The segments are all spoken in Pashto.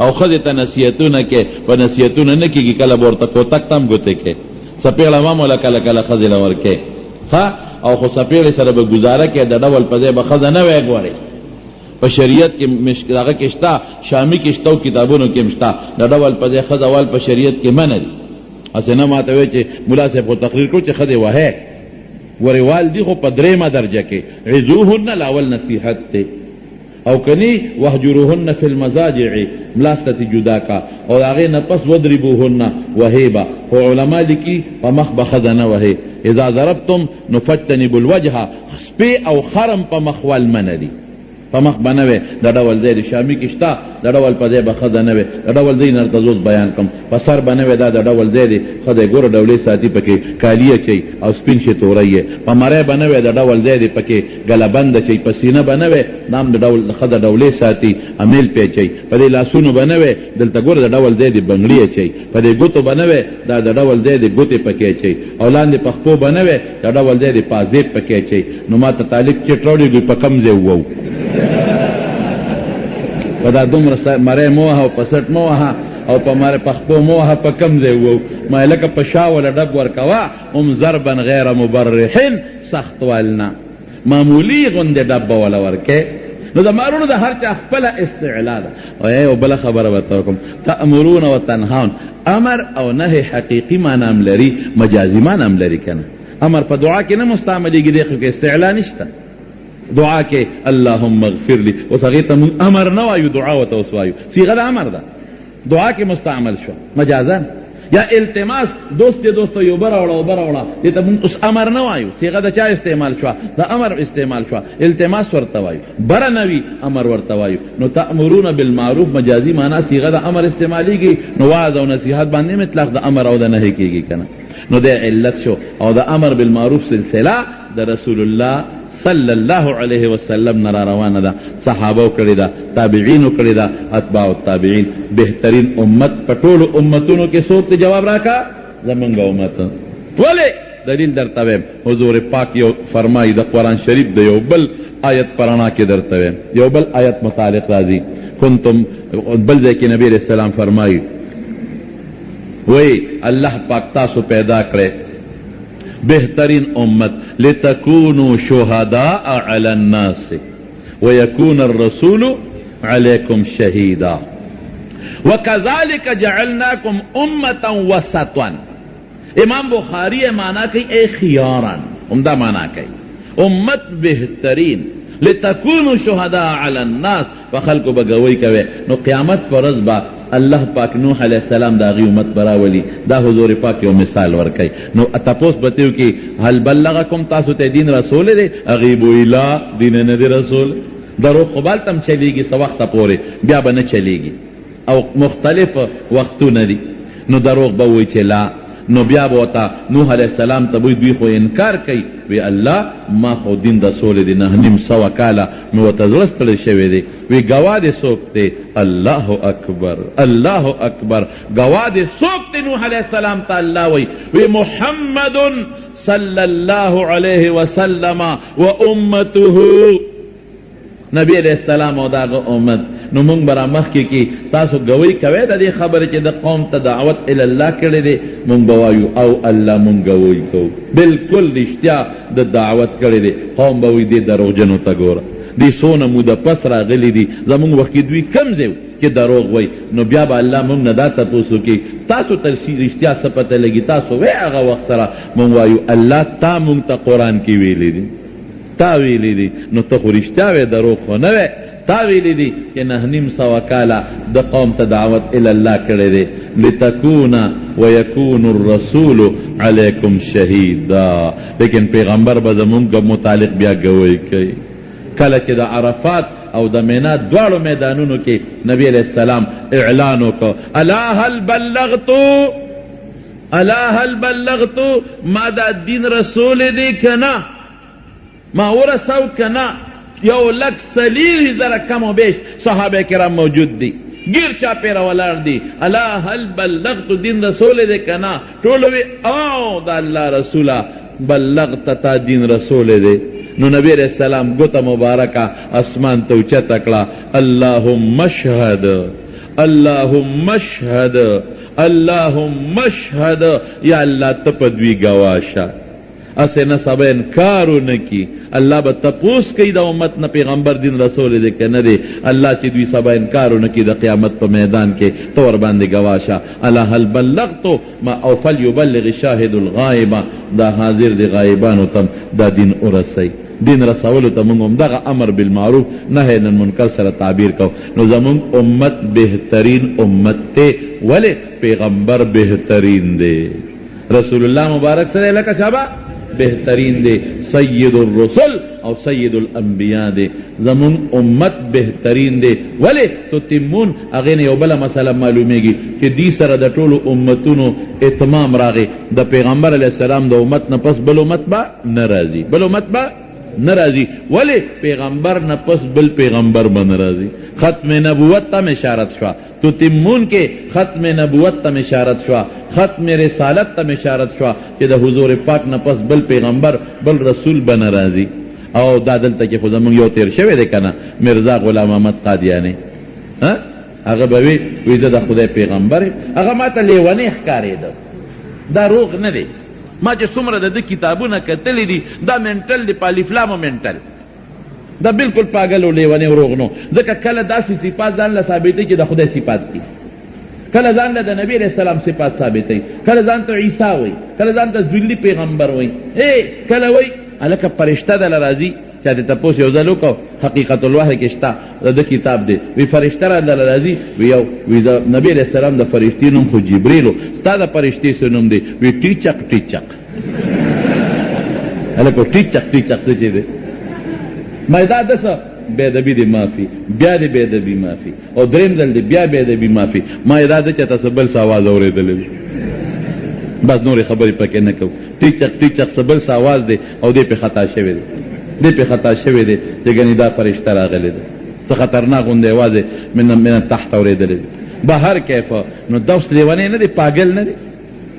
او خدای ته نصیحتونه کې په نصیحتونه نه کېږي کله به ورته کوتک ته هم ګوتې کې څپېړه هم موله کله کله ښځې له ورکې او خو څپېړې سره به ګزاره کې د ډول په ځای به ښځه نه وی ګورې په شریعت کې هغه کې شته شامي کې شته او کتابونو کې هم شته د ډول په ځای ښځه وال په شریعت کې منع دي هسې نه ماته وایي چې ملا صاحب خو تقریر کړو چې ښځې وهې ورېوال دي خو په درېمه درجه کې عظوهن لاول نصیحت دی او کنی وهجروهن فی المضاجع ملاستتی جدا کا او هغې نه پس وضربوهن وهیبا خو علما لیکي په مخ به ښځه نه وهې اذا ضربتم نو فاجتنبوا الوجه سپې او خرم په مخ ول منه دي په مخ به نه وې د ډول ځای د شامي کې شته د ډول په ځای به ښځه نه وې د ډول ځای نه درته زوز بیان کړم په سر به نه وې دا د ډول ځای دی ښځه ګوره ډولې ساتي پکې کالي اچوي او سپین شي توری یې په مری به نه وې د ډول ځای دی پکې ګلبند اچوي په سینه به نه وې دا هم د ښځه ډولې ساتي امیل پې اچوي په دې لاسونو به نه وې دلته ګوره د ډول ځای دی بنګړي اچوي په دې ګوتو به نه وې دا د ډول ځای دی ګوتې پکې اچوي او لاندې پښپو به نه وې د ډول ځای دی پازیب پکې اچوي نو ما ته طالب چټ راوړي په کم ځای ووو په دا دومره مری مو وهه او په سټ مو وهه او په مری پښپو مو وهه په کم ځای ووو ما لکه په شا وله ډب ورکوه هم ضربا غیر مبرحن سخت والنه معمولي غوندې ډب به وله ورکې نو د مارونو د هر چا خپله استعلا ده او بله خبره به ته وکړم تأمرون و تنهون امر او نهي حقیقي معنی هم لري مجازي معنی هم لري که نه امر په دعا کې نه مستعملېږي دی خو کې استعلا نشته دعا کې اللهم اغفر لي اوس هغې ته مونږ امر نه وایو دعا ورته اوس وایو صیغه د امر ده دعا کې مستعمل شو مجازا یا التماس دوست یې دوست یو بره وړه او بره وړه دې ته مونږ اوس امر نه وایو صیغه د چا استعمال شوه د امر استعمال شوه التماس ورته وایو بره نه وي امر ورته وایو نو تأمرون بالمعروف مجازي معنا صیغه د امر استعمالیږي نو وعظ او نصیحت باندې مطلق د امر او د نهي کېږي که نه نو د علت شو او د امر بالمعروف سلسله د رسول الله صلی الله علیه وسلم نرا روانه ده صحابه کړي ده تابعین کړي ده اتباع التابعین بهترین امت په ټولو امتونو کې څوک ته جواب راکا زمونږ امت ولې دلیل درته ویم حضور پاک یو فرمایي د قرآن شریف د یو بل آیت پرانا کې درته ویم یو بل آیت متعلق راځي کنتم بل ځای کې نبی علیہ السلام فرمایي وی الله پاک تاسو پیدا کړئ بہترین امت لتکونوا شهداء علی الناس ویکون الرسول علیکم شہیدا وکذالک جعلناکم امتا وسطا امام بخاری مانا کہی اے خیارا عمدہ مانا کہی امت بہترین لتکونوا شهداء علی الناس فخلق بگوئی کوئے نو قیامت پر رضبا اللہ پاک نوح علیہ السلام دا غی امت براولی دا حضور پاک یو مثال ورکی نو تپوس بتیو کی حل بلغکم تاسو تے دین رسول دے اغیبو الا دین ندی رسول درو قبال تم چلیگی سا وقت پورے بیا با نچلیگی او مختلف وقتو ندی نو دروغ بوئی چلا نو بیا بوتا نوح علیہ السلام تبوی دوی خو انکار کئی وی اللہ ما خو دین رسول دی نیم سوا کالا میں وتزرستل شوی دی وی گوا دی سوکتے اللہ اکبر اللہ اکبر گوا دی سوکتے نوح علیہ السلام تا اللہ وی محمد صلی اللہ علیہ وسلم و امته نبی علیہ السلام او داغه امت نو مونږ برا مخ کی تاسو گوی کوي د دې خبره چې د قوم ته دعوت ال الله کړي دي مونږ بوایو او الله مونږ گوی کو بالکل رښتیا د دعوت کړي دي قوم بوي دي دروغجنو ته ګوره دي سونه موده پس راغلي دي زمونږ وخت دوی کم ځو کې دروغ وای نو بیا به الله مونږ نه دا تاسو کې تاسو تر رښتیا سپته لګي تاسو وای هغه وخت سره مونږ وایو الله تا مونږ ته قران کې ویلي دي تا ویلی دی نو ته خو رښتیا وې دروغ خو نه وې تا ویلی دی چې نیم سوه کاله د قوم ته دعوت الی الله کړی دی لتکون ویکون الرسول علیکم شهیدا لیکن پیغمبر به زمونږ متعلق بیا گوی کوي کله چې د عرفات او د مینا دواړو میدانونو کې نبی علیہ السلام اعلان وکړ الا هل بلغتو ما دا دین رسول دی کنه ما ورسو کنا یو لک سلیل زر کم و بیش صحابه کرام موجود دی گیر چا پیرا ولار دی الا هل بلغت دین رسول دی کنا طولوی او دا اللہ رسولا بلغت تا دین رسول دی نو نبی علیہ السلام گوتا مبارکا اسمان توچہ تکلا اللہم اشہد اللهم اشهد اللهم اشهد یا اللہ تپدوی گواشا اسے نہ سب انکارو نکی اللہ با تپوس کئی دا امت نہ پیغمبر دین رسول دے کہ نہ دے اللہ چی دوی سب انکارو نکی دا قیامت پا میدان کے طور باندے گواشا اللہ حل بلغتو ما او فلیبلغ شاہد الغائبہ دا حاضر دے غائبانو تم دا دین ارسی دین رسولو تا منگم دا امر بالمعروف نہی نن منکر سر تعبیر کو نو زمونگ امت بہترین امت تے ولی پیغمبر بہترین دے رسول اللہ مبارک صلی اللہ کا شابہ بہترین دے سید الرسل او سید الانبیاء دے زمون امت بہترین دے ولی تو تمون اغین یو بلا مسئلہ معلومے گی کہ دی سر دا طول امتونو اتمام راغے دا پیغمبر علیہ السلام دا امت نپس بل امت با نرازی بل امت با نرازی ولی پیغمبر نپس بل پیغمبر با نرازی ختم نبوت تا اشارت شوا تو تمون کے ختم نبوت تا اشارت شوا ختم رسالت تا اشارت شوا کہ دا حضور پاک نپس بل پیغمبر بل رسول با نرازی او دادل تا کہ خود من یو تیر شوی دے کنا مرزا غلام احمد قادیانی اگا بوی ویدہ دا خدای پیغمبر اگا ما تا لیوانی اخکاری دا روغ ندے ما چې څومره د کتابونه کتلی دي دا منټل دی پالیفلامو منټل دا بالکل پاگل و لیونی و روغ نو ځکه کله داسې صفات ځان له ثابتوي چې د خدای صفات دي کله ځان له د نبی علیہ السلام صفات ثابتوي کله ځان ته عیسی وایي کله ځان ته ذلی پیغمبر وایي کله وایي هلکه فرشته دله راځي چا دې تپوس یو ځل وکړو حقیقت الوحی کې شته د کتاب دی وی فرشته راندله راځي وی د نبی علیہ السلام د فرشتې نوم خو جبریلو ستا د فرشتې څه نوم دی وی ټیچک ټیچک هلکو ټیچک ټیچک څه چې دی ما دا دسه بېادبي دی معافي بیا دی بېادبي معافي او دریم ځل دی بیا بېادبي معافي ما دا ده چې تاسو بل څه اواز اورېدلی دی بس نورې خبرې پکې نه کوو ټیچک ټیچک څه بل څه اواز دی او دی پې خطا شوی دی دی پہ خطا شوی دی چې ګنې دا فرشته راغلی دی څه خطرناک غوندې اواز دی من تحت اورېدلی دی بهر کیف نو دا اوس لیونی نه دی پاگل نه دی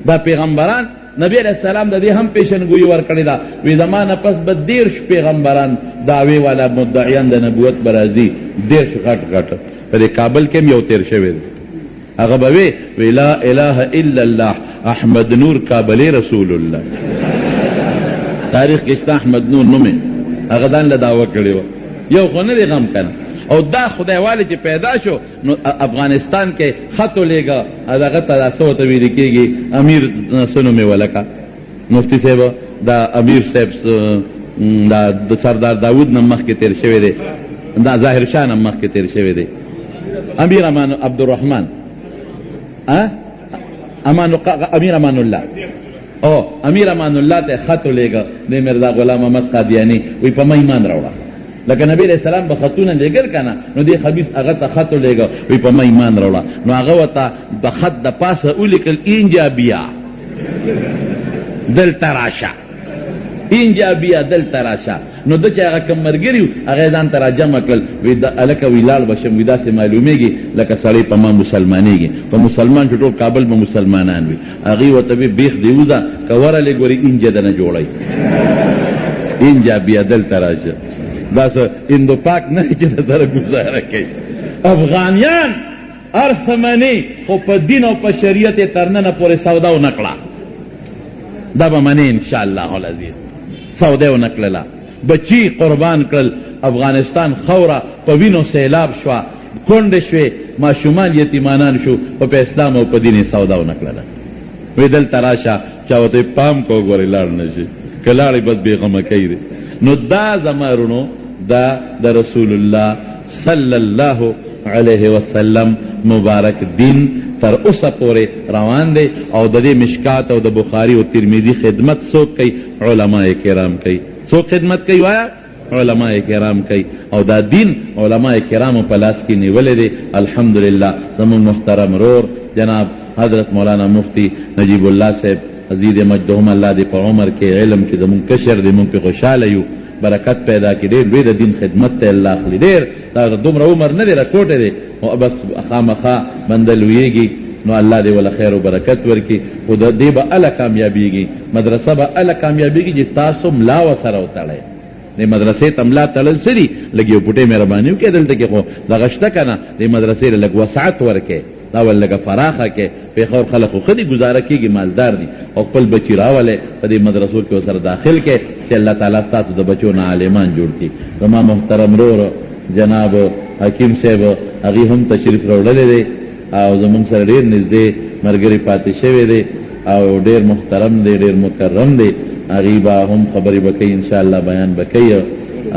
دا پیغمبران نبی علیہ السلام دا دی هم پیشنگوئی ورکړی دا وی زما نه پس به 13 پیغمبران دعوی والا مدعیان د نبوت برازي 13 غټ غټ په کابل کې یو تیر شوی دی هغه به وی لا اله الا الله احمد نور کابلی رسول الله تاریخ کې شته احمد نور نومه هغه دان له دعوه کړی و یو خو نه دی غم کنه او دا خدای والی چې پیدا شو نو افغانستان کې خط لېګا هغه تاسو ته ویل کېږي امیر سنو می ولکا مفتی صاحب دا امیر صاحب دا د سردار داوود نمخ کې تیر شوی دی دا ظاهر شاه نمخ کې تیر شوی دی امیر امان عبدالرحمن امیر امان الله او امیر امان الله ته خط لېګا د مرزا غلام احمد قادیانی وی په ما ایمان راوړه لکه نبی علیہ السلام به خطونه لېږل کنه نو دی خبیث هغه ته خط لېګا وی په ما ایمان راوړه نو هغه وته د خط د پاسه ولیکل اینجا بیا دل تراشه اینجا بیا دل تراشه نو د چې هغه کوم مرګریو هغه ځان ته راجمع کړل وی د الکه ویلال بشم وی داسې معلومیږي لکه سړی په ما مسلمانېږي په مسلمان چې ټول کابل به مسلمانان وي هغې ورته وی بیخ دی وځه که ورلې ګورې اینجا دنه جوړی اینجا بیا دل تراشه دا هندو پاک نه چې د سره گزاره کوي افغانیان هر څه مني خو په دین او په شریعت یې تر ننه پورې سودا ونه کړه دا به مني انشاءالله العزیز سودا یې ونه کړله بچی قربان کړل افغانستان خوره په وینو سیلاب شوه کونډې شوې ماشومان یتیمانان شو په اسلام او په دین یې سودا ونه کړله وی دلته راشه چا ورته پام کو ګورې لاړ نه شي که لاړې بس بېغمه کوي دی نو دا زمارونو دا د رسول الله صلی الله علیہ وسلم مبارک دین تر اوسه پورې روان دی او د دې مشکات او د بخاری او ترمذی خدمت څوک کوي علماء کرام کوي څوک خدمت کوي وایا علماء کرام کوي او دا دین علماء کرام په لاس کې نیولې دی الحمدلله زمون محترم رور جناب حضرت مولانا مفتی نجیب الله صاحب عزیز مجدهم الله دې په عمر کې علم کې زمون کشر دې مونږ په خوشاله یو برکت پیدا کی ډېر لوی د دین خدمت ته الله اخلي ډېر دا دومره عمر نه دی راکوټه دی او بس خامخا بنده لویږي نو الله دې ولا خیر او برکت ورکړي خو د دې به الله کامیابیږي مدرسه به الله کامیابیږي چې تاسو ملا وسره وتړئ دې مدرسې ته ملا تړل سري لږ یو پټې مهرباني وکړې دلته کې خو دغه شته که نه دې مدرسې له لږ وسعت ورکې دا ول لږه فراخه کې پېښور خلک خو ښه دي ګزاره کېږي مالدار دي او خپل بچي راولې په دې مدرسو کې ورسره داخل کې چې الله تعالی ستاسو د بچو نه عالمان جوړ کړي زما محترم رور جناب حکیم صاحب هغې هم تشریف راوړلی دی او زمونږ سره ډېر نږدې ملګري پاتې شوی دی او ډېر محترم دی ډېر مکرم دی هغې به هم خبرې به کوي انشاءالله بیان به کوي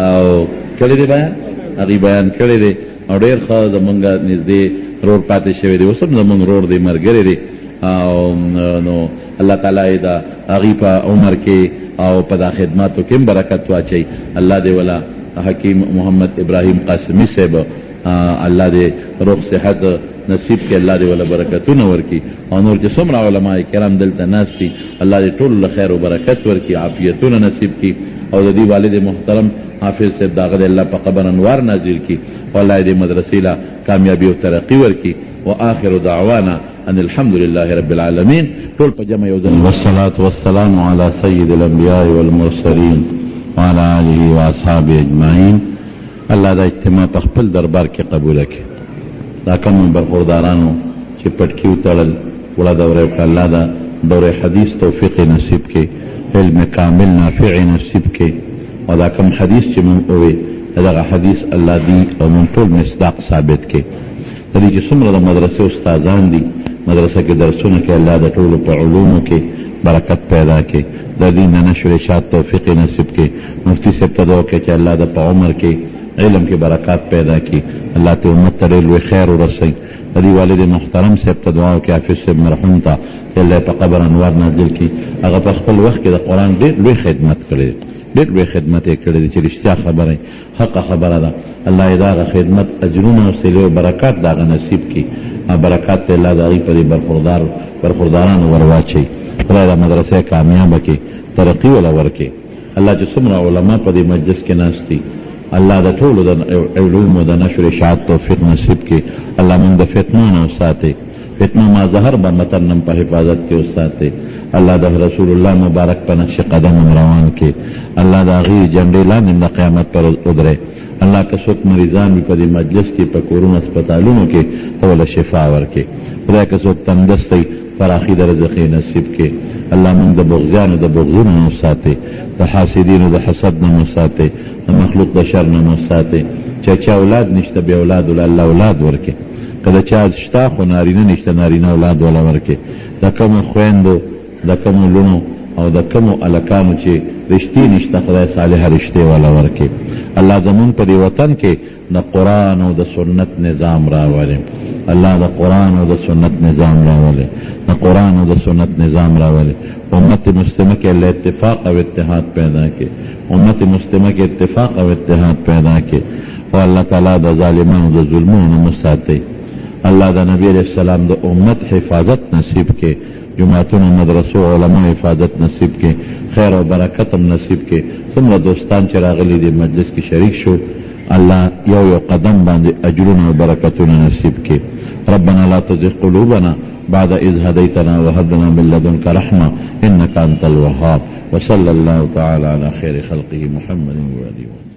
او کړی دی بیان هغې بیان کړی دی او ډېر ښه زمونږ نږدې رور پاتې شوی دی اوس هم زمونږ رور دی ملګری دی او نو الله تعالی یې د هغې په عمر کې او په دا خدماتو کې هم برکت واچوي الله دې ولا حکیم محمد ابراهیم قاسمي صاحب الله دې روغ صحت نصیب کې الله دې ولا برکتونه ورکي او نور چې څومره علما کرام دلته ناست دي الله دې ټولو له خیر او برکت ورکي عافیتونه نصیب کړي او د دې والد محترم حافظ صاحب د هغه د الله په قبر انوار نازل کړي او الله دې مدرسې له کامیابي او ترقي ورکي واخر دعوانا ان الحمد لله رب العالمين ټول په جمع یو ځل والصلاة والسلام على سید الانبیاء والمرسلین وعلى آله واصحابه اجمعین الله دا اجتماع په خپل دربار کې قبول کړي دا کوم برخوردارانو چې پټکي وتړل وړه دوره وکړه الله دا دوره حدیث توفیق نصیب کړي علم کامل نافع نصیب کړي او دا کوم حدیث چې مونږ ووایي دغه حدیث الله دی او مونږ ټول مصداق ثابت کړي د دې چې څومره د مدرسې استادان دي مدرسه کې درسونه کې الله د ټولو په علومو کې برکت پیدا کړي د دین د نشر اشاعت توفیق نصیب کړي مفتی صاحب ته دعا وکړي چې الله د په عمر کې علم کې برکات پیدا کړي الله ته امت ته ډېر لوی خیر ورسوي د دې والد محترم صاحب ته دعا وکړي حافظ صاحب مرحوم ته چې الله په قبر انوار نازل کړي هغه په خپل وخت کې د قرآن ډېر لوی خدمت کړی ډېر لوی خدمت یې کړی دی چې رښتیا خبره حقه خبره ده الله یې د هغه خدمت اجرونه او صلې او برکات د هغه نصیب کړي برکات ته الله د هغې په دې برخوردارانو ور واچوي خدای دا مدرسه کامیابه کړي ترقي وله ورکړي الله چې څومره علما په دې مجلس کې ناست دي الله د ټولو د علومو د نشر اشاعت توفیق نصیب کړي الله موږ د فتنو نه وساتي فتنو ما ظهر به متنم په حفاظت کې وساتي الله د رسول الله مبارک په نقش قدم روان کې الله د هغې جنډې لاندې د قیامت پر ودرې الله که څوک مریضان وي په دې مجلس کې په کورونو هسپتالونو کې ته وله شفا ورکړي خدای که څوک تندرست وي فراخي د رزق نصیب کې الله موږ د بغضیانو د بغضونو نه وساتي د حاسدینو د حسد نه وساتي د مخلوق د شر نه وساتي چې اولاد نشته بې اولاد وله الله اولاد ورکړي که د چا شته خو نارینه نشته نارینه اولاد وله ورکړي د کومو خویندو د کومو لونو او د کومو هلکانو چې رشتې نشته خدای صالحه رشتې والا ورکړي الله زمونږ په دې وطن کې د قرآن او د سنت نظام راولي الله د قرآن او د سنت نظام راولي د قرآن او د سنت نظام راولي امت مسلمه کې الله اتفاق او اتحاد پیدا کړي امت مسلمه کې اتفاق او اتحاد پیدا کړي او الله تعالی د ظالمانو د ظلمونو مساتي الله د نبی علیہ السلام د امت حفاظت نصیب کړي جماعتونو مدرسو علماء حفاظت نصیب کې خیر او برکت هم نصیب کې څومره دوستان چې راغلي دي مجلس کې شریک شو الله یو یو قدم باندې اجرونه او برکتونه نصیب کې ربنا لا تزغ قلوبنا بعد إذ هديتنا وهب لنا من لدنك رحمة إنك أنت الوهاب وصلى الله تعالى على خير خلقه محمد وآله وسلم